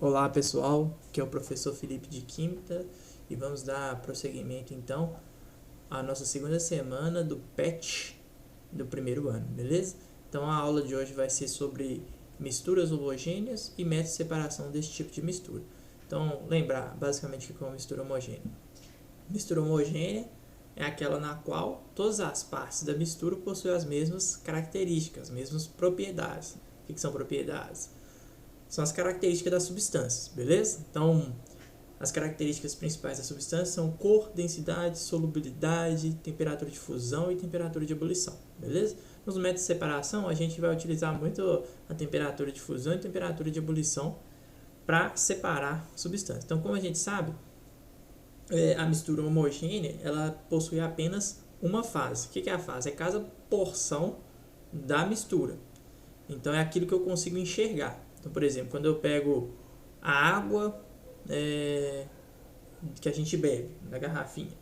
Olá pessoal, aqui é o professor Felipe de Química e vamos dar prosseguimento então à nossa segunda semana do PET do primeiro ano, beleza? Então a aula de hoje vai ser sobre misturas homogêneas e métodos de separação desse tipo de mistura. Então lembrar basicamente o que é uma mistura homogênea. Mistura homogênea é aquela na qual todas as partes da mistura possuem as mesmas características, as mesmas propriedades. O que são propriedades? São as características das substâncias, beleza? Então, as características principais da substância são cor, densidade, solubilidade, temperatura de fusão e temperatura de ebulição, beleza? Nos métodos de separação, a gente vai utilizar muito a temperatura de fusão e temperatura de ebulição para separar substâncias. Então, como a gente sabe, a mistura homogênea, ela possui apenas uma fase. O que é a fase? É cada porção da mistura. Então, é aquilo que eu consigo enxergar. Então, por exemplo, quando eu pego a água que a gente bebe, da garrafinha,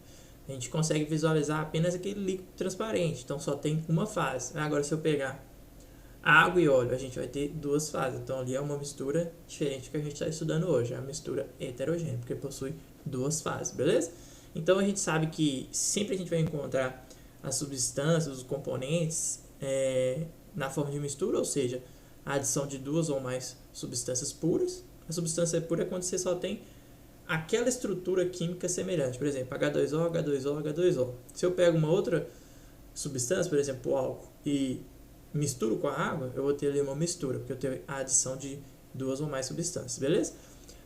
a gente consegue visualizar apenas aquele líquido transparente. Então, só tem uma fase. Agora, se eu pegar água e óleo, a gente vai ter duas fases. Então, ali é uma mistura diferente do que a gente está estudando hoje. É a mistura heterogênea, porque possui duas fases, beleza? Então, a gente sabe que sempre a gente vai encontrar as substâncias, os componentes na forma de mistura, ou seja, a adição de duas ou mais substâncias puras. A substância pura é quando você só tem aquela estrutura química semelhante, por exemplo, H2O, H2O, H2O. Se eu pego uma outra substância, por exemplo, o álcool, e misturo com a água, eu vou ter ali uma mistura, porque eu tenho a adição de duas ou mais substâncias, beleza?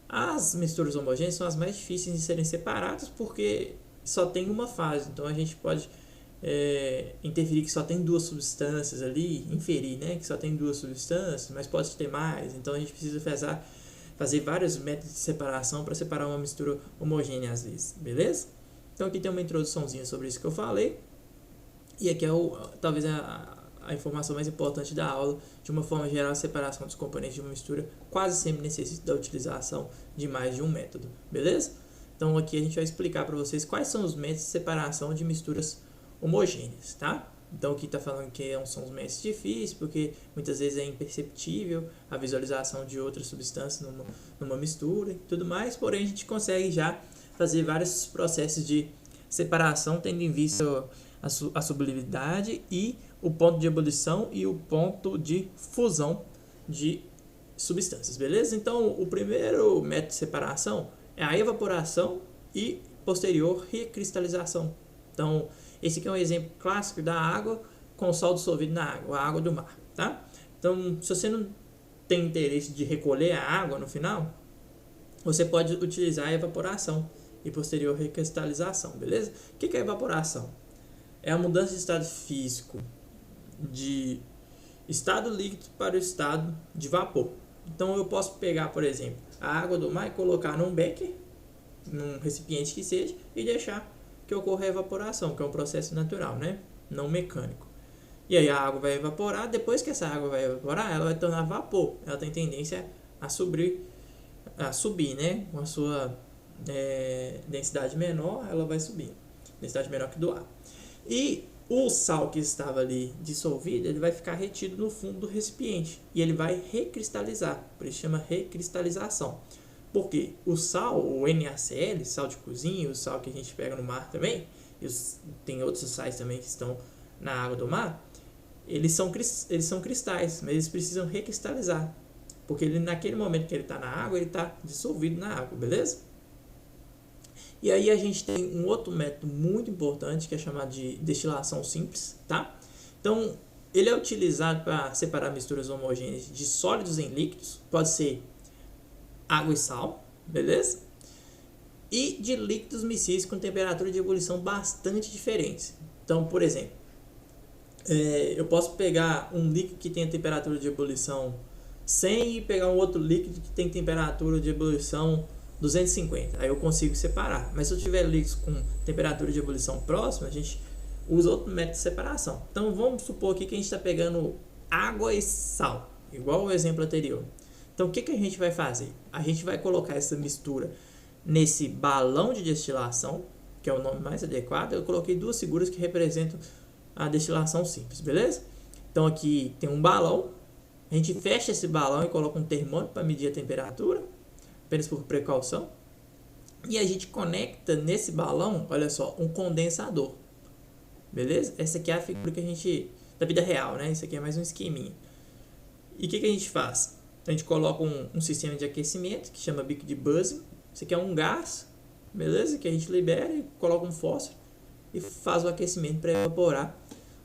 As misturas homogêneas são as mais difíceis de serem separadas porque só tem uma fase, então a gente pode interferir que só tem duas substâncias ali, inferir, né, que só tem duas substâncias, mas pode ter mais, então a gente precisa fazer vários métodos de separação para separar uma mistura homogênea às vezes, beleza? Então aqui tem uma introduçãozinha sobre isso que eu falei, e aqui é talvez a informação mais importante da aula. De uma forma geral, a separação dos componentes de uma mistura quase sempre necessita da utilização de mais de um método, beleza? Então aqui a gente vai explicar para vocês quais são os métodos de separação de misturas homogêneas, tá? Então aqui está falando que são os métodos difíceis, porque muitas vezes é imperceptível a visualização de outras substâncias numa mistura e tudo mais, porém a gente consegue já fazer vários processos de separação, tendo em vista a solubilidade e o ponto de ebulição e o ponto de fusão de substâncias, beleza? Então o primeiro método de separação é a evaporação e posterior recristalização. Então esse aqui é um exemplo clássico da água com sal dissolvido na água, a água do mar, tá? Então, se você não tem interesse de recolher a água no final, você pode utilizar a evaporação e posterior recristalização, beleza? O que é a evaporação? É a mudança de estado físico de estado líquido para o estado de vapor. Então, eu posso pegar, por exemplo, a água do mar e colocar num becker, num recipiente que seja, e deixar que ocorra a evaporação, que é um processo natural, né? Não mecânico. E aí a água vai evaporar, depois que essa água vai evaporar, ela vai tornar vapor. Ela tem tendência a subir, né? Com a sua densidade menor, ela vai subir. Densidade menor que do ar. E o sal que estava ali dissolvido, ele vai ficar retido no fundo do recipiente. E ele vai recristalizar, por isso chama recristalização. Porque o sal, o NaCl, sal de cozinha, o sal que a gente pega no mar também, tem outros sais também que estão na água do mar, eles são cristais, mas eles precisam recristalizar. Porque ele, naquele momento que ele está na água, ele está dissolvido na água, beleza? E aí a gente tem um outro método muito importante que é chamado de destilação simples, tá? Então, ele é utilizado para separar misturas homogêneas de sólidos em líquidos, pode ser água e sal, beleza? E de líquidos miscíveis com temperatura de ebulição bastante diferentes. Então, por exemplo, eu posso pegar um líquido que tem a temperatura de ebulição 100 e pegar um outro líquido que tem temperatura de ebulição 250. Aí eu consigo separar. Mas se eu tiver líquidos com temperatura de ebulição próxima, a gente usa outro método de separação. Então, vamos supor aqui que a gente está pegando água e sal, igual o exemplo anterior. Então, o que a gente vai fazer? A gente vai colocar essa mistura nesse balão de destilação, que é o nome mais adequado. Eu coloquei duas figuras que representam a destilação simples, beleza? Então, aqui tem um balão. A gente fecha esse balão e coloca um termômetro para medir a temperatura. apenas por precaução. E a gente conecta nesse balão, olha só, um condensador. Beleza? Essa aqui é a figura que a gente... da vida real, né? Isso aqui é mais um esqueminha. E o que a gente faz? A gente coloca um sistema de aquecimento que chama bico de buzzing. Isso aqui é um gás, beleza? Que a gente libera e coloca um fósforo e faz o aquecimento para evaporar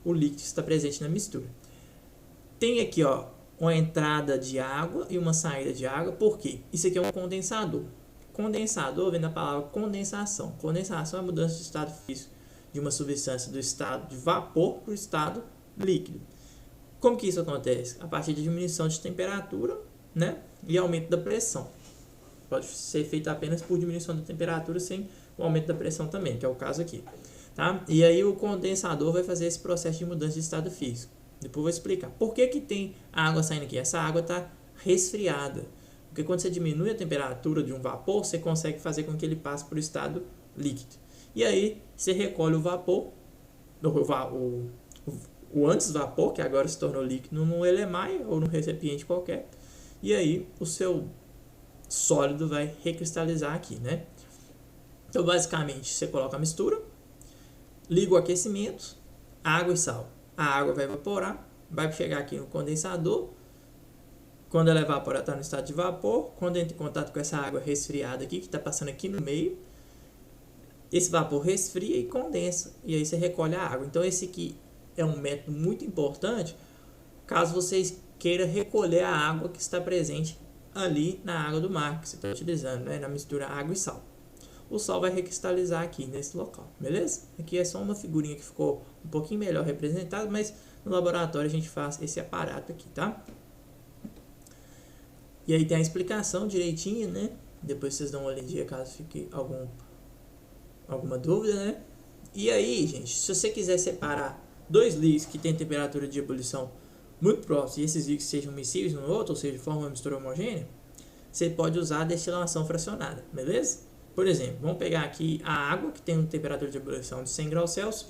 o líquido que está presente na mistura. Tem aqui, ó, uma entrada de água e uma saída de água. Por quê? Isso aqui é um condensador. Condensador vem da palavra condensação. Condensação é a mudança de estado físico de uma substância do estado de vapor para o estado líquido. Como que isso acontece? A partir de diminuição de temperatura, né, e aumento da pressão. Pode ser feito apenas por diminuição da temperatura sem o aumento da pressão também, que é o caso aqui. Tá? E aí o condensador vai fazer esse processo de mudança de estado físico. Depois eu vou explicar. Por que que tem água saindo aqui? Essa água está resfriada. Porque quando você diminui a temperatura de um vapor, você consegue fazer com que ele passe para o estado líquido. E aí você recolhe o vapor, o antes vapor, que agora se tornou líquido, num elemaia ou num recipiente qualquer. E aí o seu sólido vai recristalizar aqui, né? Então basicamente você coloca a mistura, liga o aquecimento, água e sal. A água vai evaporar, vai chegar aqui no condensador. Quando ela evaporar, está no estado de vapor. Quando entra em contato com essa água resfriada aqui, que está passando aqui no meio, esse vapor resfria e condensa. E aí você recolhe a água. Então esse aqui é um método muito importante caso vocês queiram recolher a água que está presente ali na água do mar que você está utilizando, né? Na mistura água e sal. O sal vai recristalizar aqui nesse local, beleza? Aqui é só uma figurinha que ficou um pouquinho melhor representada, mas no laboratório a gente faz esse aparato aqui, tá? E aí tem a explicação direitinho, né? Depois vocês dão uma olhadinha caso fique alguma dúvida, né? E aí, gente, se você quiser separar dois líquidos que têm temperatura de ebulição muito próxima e esses líquidos sejam miscíveis um no outro, ou seja, formam uma mistura homogênea, você pode usar a destilação fracionada, beleza? Por exemplo, vamos pegar aqui a água, que tem uma temperatura de ebulição de 100 graus Celsius,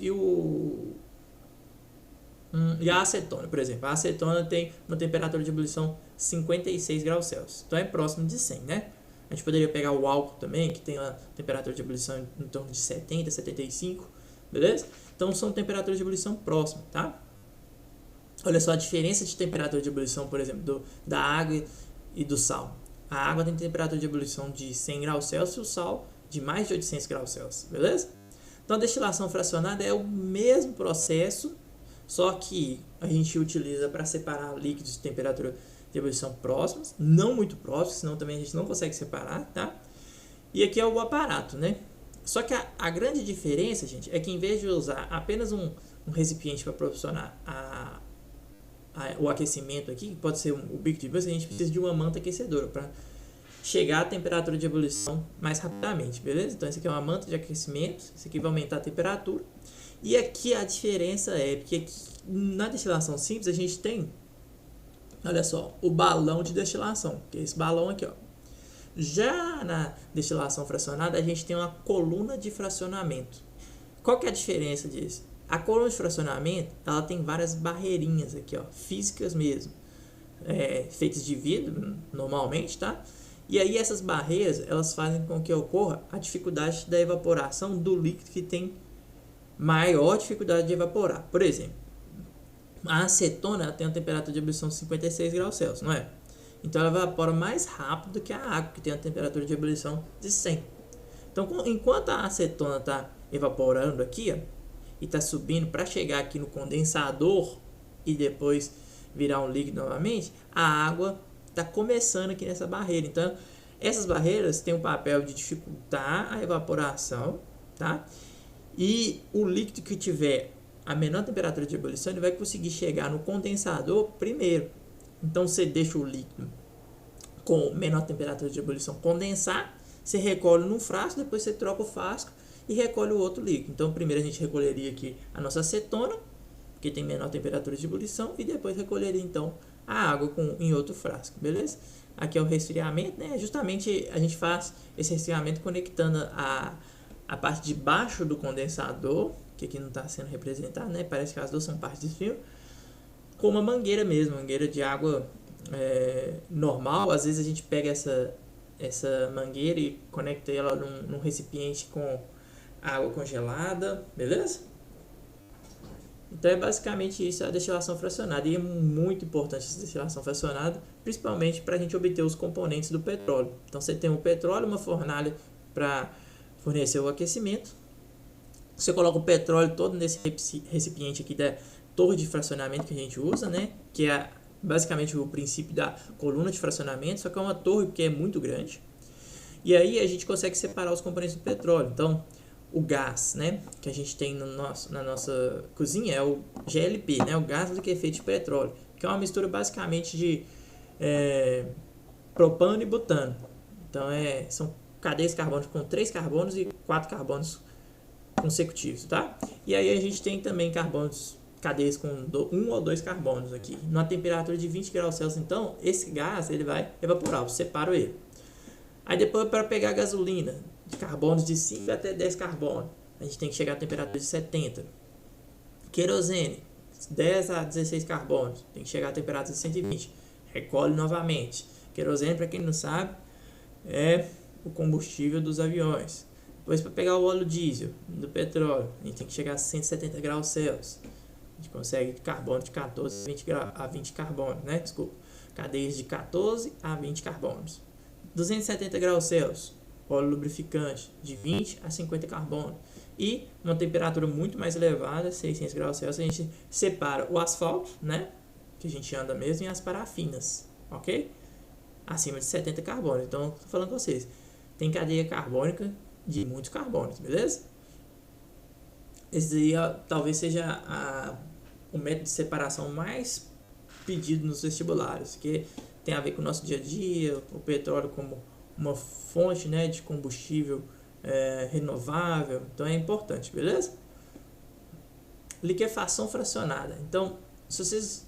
e a acetona, por exemplo. A acetona tem uma temperatura de ebulição 56 graus Celsius, então é próximo de 100, né? A gente poderia pegar o álcool também, que tem uma temperatura de ebulição em torno de 70, 75, beleza? Então são temperaturas de ebulição próximas, tá? Olha só a diferença de temperatura de ebulição, por exemplo, da água e do sal. A água tem temperatura de ebulição de 100 graus Celsius e o sal de mais de 800 graus Celsius, beleza? Então a destilação fracionada é o mesmo processo, só que a gente utiliza para separar líquidos de temperatura de ebulição próximas, não muito próximos, senão também a gente não consegue separar, tá? E aqui é o aparato, né? Só que a grande diferença, gente, é que em vez de usar apenas um recipiente para proporcionar o aquecimento aqui, que pode ser o bico de buzzing, a gente precisa de uma manta aquecedora para chegar à temperatura de ebulição mais rapidamente, beleza? Então, essa aqui é uma manta de aquecimento, isso aqui vai aumentar a temperatura. E aqui a diferença é porque aqui, na destilação simples a gente tem, olha só, o balão de destilação, que é esse balão aqui, ó. Já na destilação fracionada a gente tem uma coluna de fracionamento. Qual que é a diferença disso? A coluna de fracionamento, ela tem várias barreirinhas aqui, ó, físicas mesmo, feitas de vidro normalmente, tá? E aí essas barreiras, elas fazem com que ocorra a dificuldade da evaporação do líquido que tem maior dificuldade de evaporar. Por exemplo, a acetona ela tem uma temperatura de ebulição de 56 graus Celsius, não é? Então ela evapora mais rápido do que a água, que tem uma temperatura de ebulição de 100. Então, enquanto a acetona está evaporando aqui, ó, e está subindo para chegar aqui no condensador e depois virar um líquido novamente, a água está começando aqui nessa barreira. Então, essas barreiras têm o papel de dificultar a evaporação, tá? E o líquido que tiver a menor temperatura de ebulição, ele vai conseguir chegar no condensador primeiro. Então, você deixa o líquido com menor temperatura de ebulição condensar, você recolhe num frasco, depois você troca o frasco e recolhe o outro líquido. Então, primeiro a gente recolheria aqui a nossa acetona, que tem menor temperatura de ebulição, e depois recolheria então a água em outro frasco, beleza? Aqui é o resfriamento, né? Justamente a gente faz esse resfriamento conectando a parte de baixo do condensador, que aqui não está sendo representado, né? Parece que as duas são partes de fio, com uma mangueira mesmo, mangueira de água normal. Às vezes a gente pega essa mangueira e conectei ela num recipiente com água congelada, beleza? Então é basicamente isso, a destilação fracionada, e é muito importante essa destilação fracionada, principalmente para a gente obter os componentes do petróleo. Então você tem um petróleo, uma fornalha para fornecer o aquecimento, você coloca o petróleo todo nesse recipiente aqui da torre de fracionamento que a gente usa, né? Que é basicamente o princípio da coluna de fracionamento, só que é uma torre que é muito grande. E aí a gente consegue separar os componentes do petróleo. Então, o gás, né, que a gente tem na nossa cozinha é o GLP, né, o gás liquefeito de petróleo, que é uma mistura basicamente de propano e butano. Então, são cadeias carbônicas com 3 carbonos e 4 carbonos consecutivos, tá? E aí a gente tem também cadeias com 1 ou 2 carbonos aqui. Numa temperatura de 20 graus Celsius, então, esse gás ele vai evaporar, eu separo ele. Aí depois, para pegar a gasolina, de carbonos de 5 até 10 carbonos, a gente tem que chegar a temperatura de 70. Querosene, 10 a 16 carbonos, tem que chegar a temperatura de 120. Recolhe novamente. Querosene, para quem não sabe, é o combustível dos aviões. Depois, para pegar o óleo diesel do petróleo, a gente tem que chegar a 170 graus Celsius. A gente consegue carbono de 14 a 20 carbonos, né? Desculpa. Cadeias de 14 a 20 carbonos. 270 graus Celsius, óleo lubrificante de 20 a 50 carbonos. E uma temperatura muito mais elevada, 600 graus Celsius, a gente separa o asfalto, né? Que a gente anda mesmo, e as parafinas, ok? Acima de 70 carbonos. Então, estou falando com vocês, tem cadeia carbônica de muitos carbonos, beleza? Esse aí talvez seja o método de separação mais pedido nos vestibulares, que tem a ver com o nosso dia a dia, o petróleo como uma fonte, né, de combustível renovável. Então é importante, beleza? Liquefação fracionada. Então, se vocês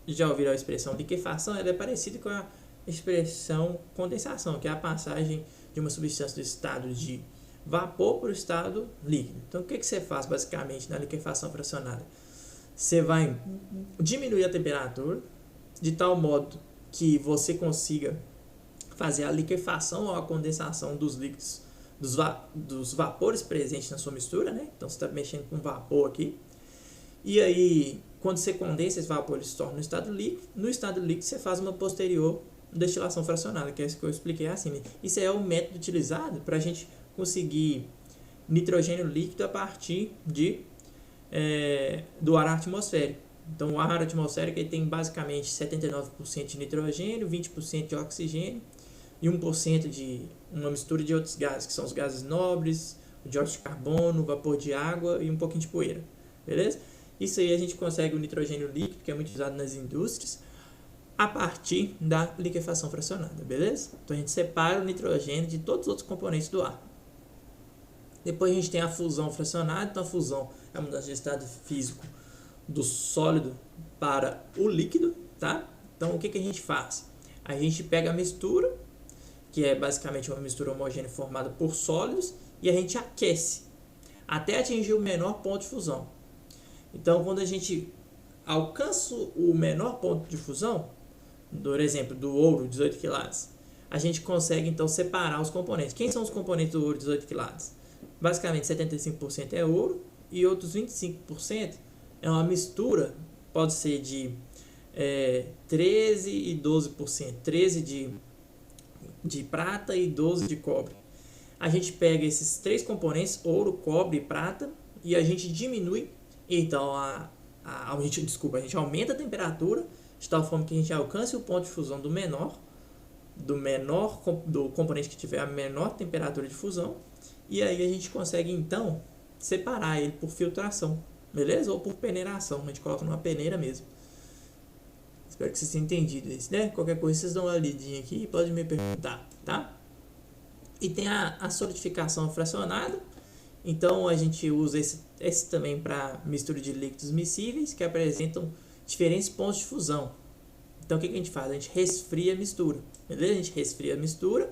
já ouviram a expressão liquefação, ela é parecida com a expressão condensação, que é a passagem de uma substância do estado de vapor para o estado líquido. Então, o que você faz basicamente na liquefação fracionada? Você vai diminuir a temperatura de tal modo que você consiga fazer a liquefação ou a condensação dos líquidos, dos vapores presentes na sua mistura, né? Então você está mexendo com vapor aqui. E aí, quando você condensa, esses vapores se tornam no estado líquido. No estado líquido, você faz uma posterior destilação fracionada, que é isso que eu expliquei acima. Isso é o método utilizado para a gente conseguir nitrogênio líquido a partir do ar atmosférico. Então, o ar atmosférico ele tem basicamente 79% de nitrogênio, 20% de oxigênio e 1% de uma mistura de outros gases, que são os gases nobres, o dióxido de carbono, o vapor de água e um pouquinho de poeira. Beleza? Isso aí a gente consegue o nitrogênio líquido, que é muito usado nas indústrias, a partir da liquefação fracionada. Beleza? Então, a gente separa o nitrogênio de todos os outros componentes do ar. Depois a gente tem a fusão fracionada. Então, a fusão é a mudança de estado físico do sólido para o líquido, tá? Então, o que a gente faz? A gente pega a mistura, que é basicamente uma mistura homogênea formada por sólidos, e a gente aquece até atingir o menor ponto de fusão. Então, quando a gente alcança o menor ponto de fusão, por exemplo, do ouro, 18 quilates, a gente consegue, então, separar os componentes. Quem são os componentes do ouro 18 quilates? Basicamente, 75% é ouro e outros 25% é uma mistura, pode ser de 13% e 12%, 13% de prata e 12% de cobre. A gente pega esses três componentes, ouro, cobre e prata, e a gente diminui, então a gente aumenta a temperatura, de tal forma que a gente alcance o ponto de fusão do componente que tiver a menor temperatura de fusão, e aí a gente consegue então separar ele por filtração. Beleza? Ou por peneiração. A gente coloca numa peneira mesmo. Espero que vocês tenham entendido isso, né? Qualquer coisa vocês dão uma lidinha aqui e podem me perguntar, tá? E tem a solidificação fracionada. Então a gente usa esse também para mistura de líquidos miscíveis que apresentam diferentes pontos de fusão. Então o que a gente faz? A gente resfria a mistura. Beleza? A gente resfria a mistura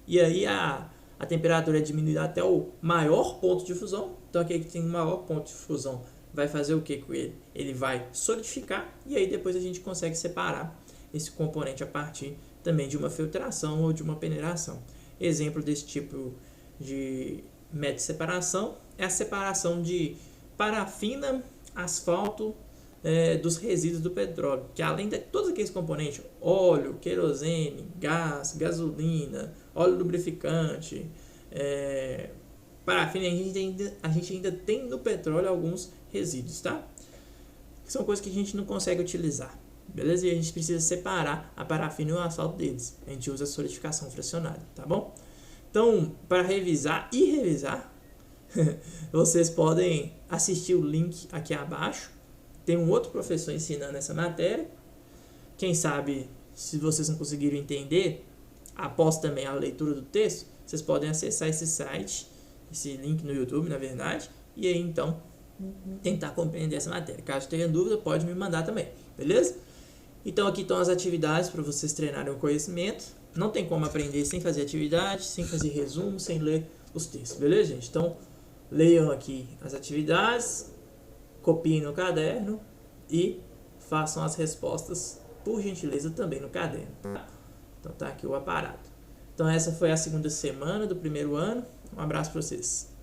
e aí a temperatura é diminuída até o maior ponto de fusão. Então aqui que tem o maior ponto de fusão vai fazer o que com ele? Ele vai solidificar e aí depois a gente consegue separar esse componente a partir também de uma filtração ou de uma peneiração. exemplo desse tipo de método de separação é a separação de parafina, asfalto, dos resíduos do petróleo, que além de todos aqueles componentes, óleo, querosene, gás, gasolina, óleo lubrificante, parafina, a gente ainda tem no petróleo alguns resíduos, tá? Que são coisas que a gente não consegue utilizar, beleza? E a gente precisa separar a parafina e o asfalto deles. A gente usa a solidificação fracionada, tá bom? Então, para revisar e revisar, vocês podem assistir o link aqui abaixo. Tem um outro professor ensinando essa matéria. Quem sabe, se vocês não conseguiram entender, após também a leitura do texto, vocês podem acessar esse site, esse link no YouTube, na verdade, e aí então tentar compreender essa matéria. Caso tenha dúvida, pode me mandar também, beleza? Então aqui estão as atividades para vocês treinarem o conhecimento. Não tem como aprender sem fazer atividade, sem fazer resumo, sem ler os textos, beleza, gente? Então leiam aqui as atividades, copiem no caderno e façam as respostas, por gentileza, também no caderno. Tá? Então tá aqui o aparato. Então essa foi a segunda semana do primeiro ano. Um abraço para vocês.